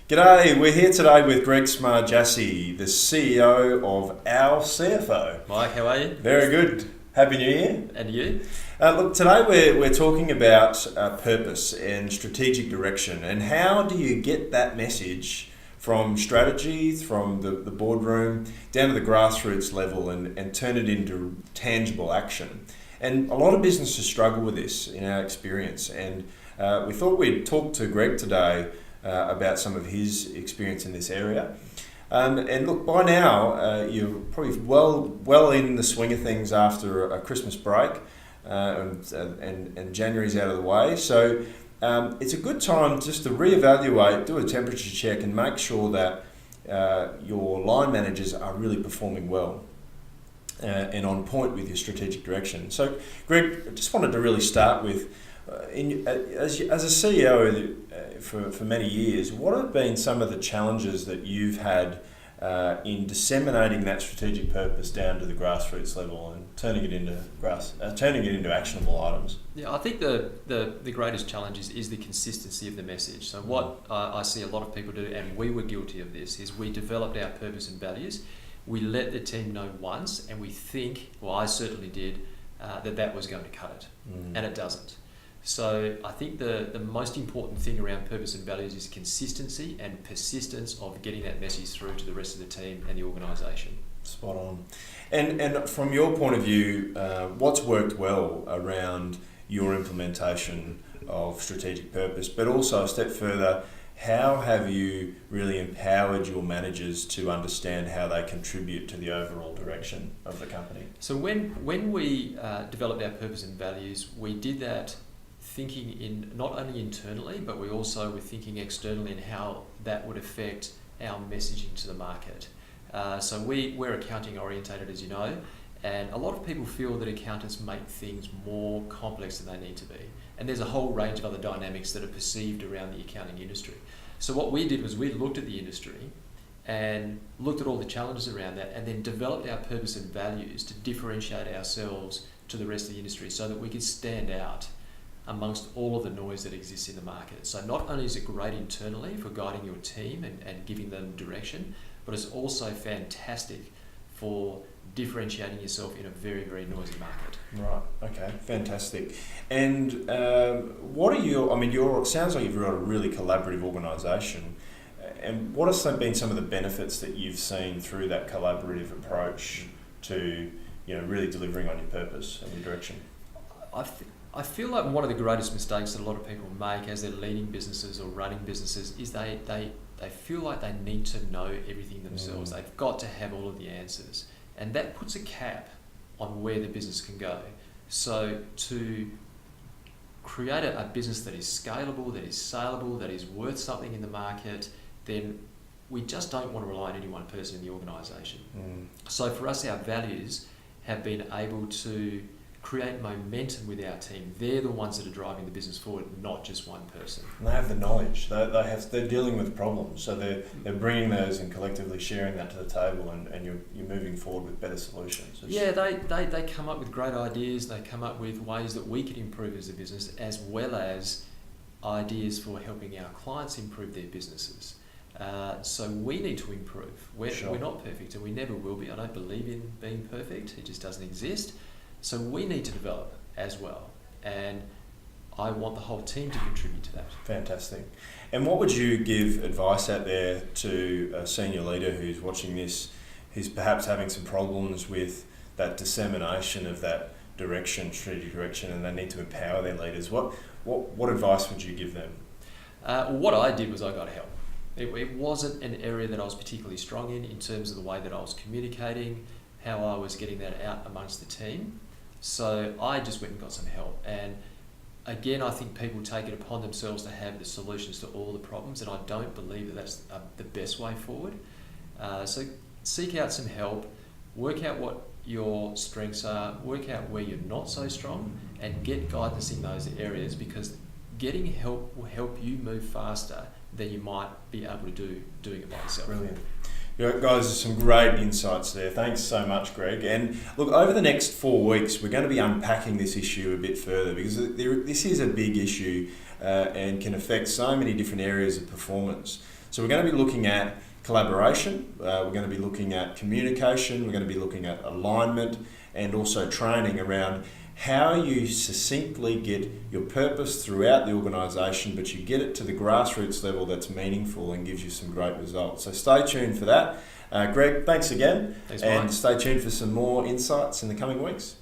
G'day, we're here today with Greg Smargiassi, the CEO of our CFO. Mike, how are you? Very good. Happy New Year. And you? Look, today we're talking about purpose and strategic direction, and how do you get that message from strategy, from the boardroom, down to the grassroots level and turn it into tangible action. And a lot of businesses struggle with this in our experience, and we thought we'd talk to Greg today about some of his experience in this area. And look, by now you're probably well in the swing of things after a Christmas break, and January's out of the way. So it's a good time just to reevaluate, do a temperature check, and make sure that your line managers are really performing well and on point with your strategic direction. So, Greg, I just wanted to really start with, as a CEO for many years, what have been some of the challenges that you've had in disseminating that strategic purpose down to the grassroots level and turning it into actionable items? Yeah, I think the greatest challenge is the consistency of the message. So what I see a lot of people do, and we were guilty of this, is we developed our purpose and values. We let the team know once, and we think, well, I certainly did, that was going to cut it, and it doesn't. So I think the most important thing around purpose and values is consistency and persistence of getting that message through to the rest of the team and the organisation. Spot on. And from your point of view, what's worked well around your implementation of strategic purpose, but also a step further, how have you really empowered your managers to understand how they contribute to the overall direction of the company? So when we developed our purpose and values, we did that thinking in not only internally, but we also were thinking externally in how that would affect our messaging to the market. So we're accounting orientated, as you know, and a lot of people feel that accountants make things more complex than they need to be. And there's a whole range of other dynamics that are perceived around the accounting industry. So what we did was we looked at the industry and looked at all the challenges around that, and then developed our purpose and values to differentiate ourselves to the rest of the industry so that we could stand out amongst all of the noise that exists in the market. So not only is it great internally for guiding your team and giving them direction, but it's also fantastic for differentiating yourself in a very, very noisy market. Right, okay, fantastic. And what are it sounds like you've got a really collaborative organisation. And what have been some of the benefits that you've seen through that collaborative approach to really delivering on your purpose and your direction? I feel like one of the greatest mistakes that a lot of people make as they're leading businesses or running businesses is they feel like they need to know everything themselves. They've got to have all of the answers. And that puts a cap on where the business can go. So to create a business that is scalable, that is saleable, that is worth something in the market, then we just don't want to rely on any one person in the organisation. So for us, our values have been able to create momentum with our team. They're the ones that are driving the business forward, not just one person. And they have the knowledge. They're dealing with problems, so they're bringing those and collectively sharing that to the table, and you're moving forward with better solutions. They come up with great ideas. They come up with ways that we can improve as a business, as well as ideas for helping our clients improve their businesses. So we need to improve. We're not perfect, and we never will be. I don't believe in being perfect. It just doesn't exist. So we need to develop as well, and I want the whole team to contribute to that. Fantastic. And what would you give advice out there to a senior leader who's watching this, who's perhaps having some problems with that dissemination of that strategic direction, and they need to empower their leaders? What advice would you give them? What I did was I got help. It wasn't an area that I was particularly strong in terms of the way that I was communicating, how I was getting that out amongst the team. So I just went and got some help. And again, I think people take it upon themselves to have the solutions to all the problems, and I don't believe that that's the best way forward. So seek out some help, work out what your strengths are, work out where you're not so strong, and get guidance in those areas, because getting help will help you move faster than you might be able to do doing it by yourself. Brilliant. Guys, there's some great insights there. Thanks so much, Greg. And look, over the next 4 weeks, we're going to be unpacking this issue a bit further, because this is a big issue and can affect so many different areas of performance. So we're going to be looking at collaboration, we're going to be looking at communication, we're going to be looking at alignment, and also training around how you succinctly get your purpose throughout the organisation, but you get it to the grassroots level that's meaningful and gives you some great results. So stay tuned for that. Greg, thanks again. Thanks, and Mike. stay tuned for some more insights in the coming weeks.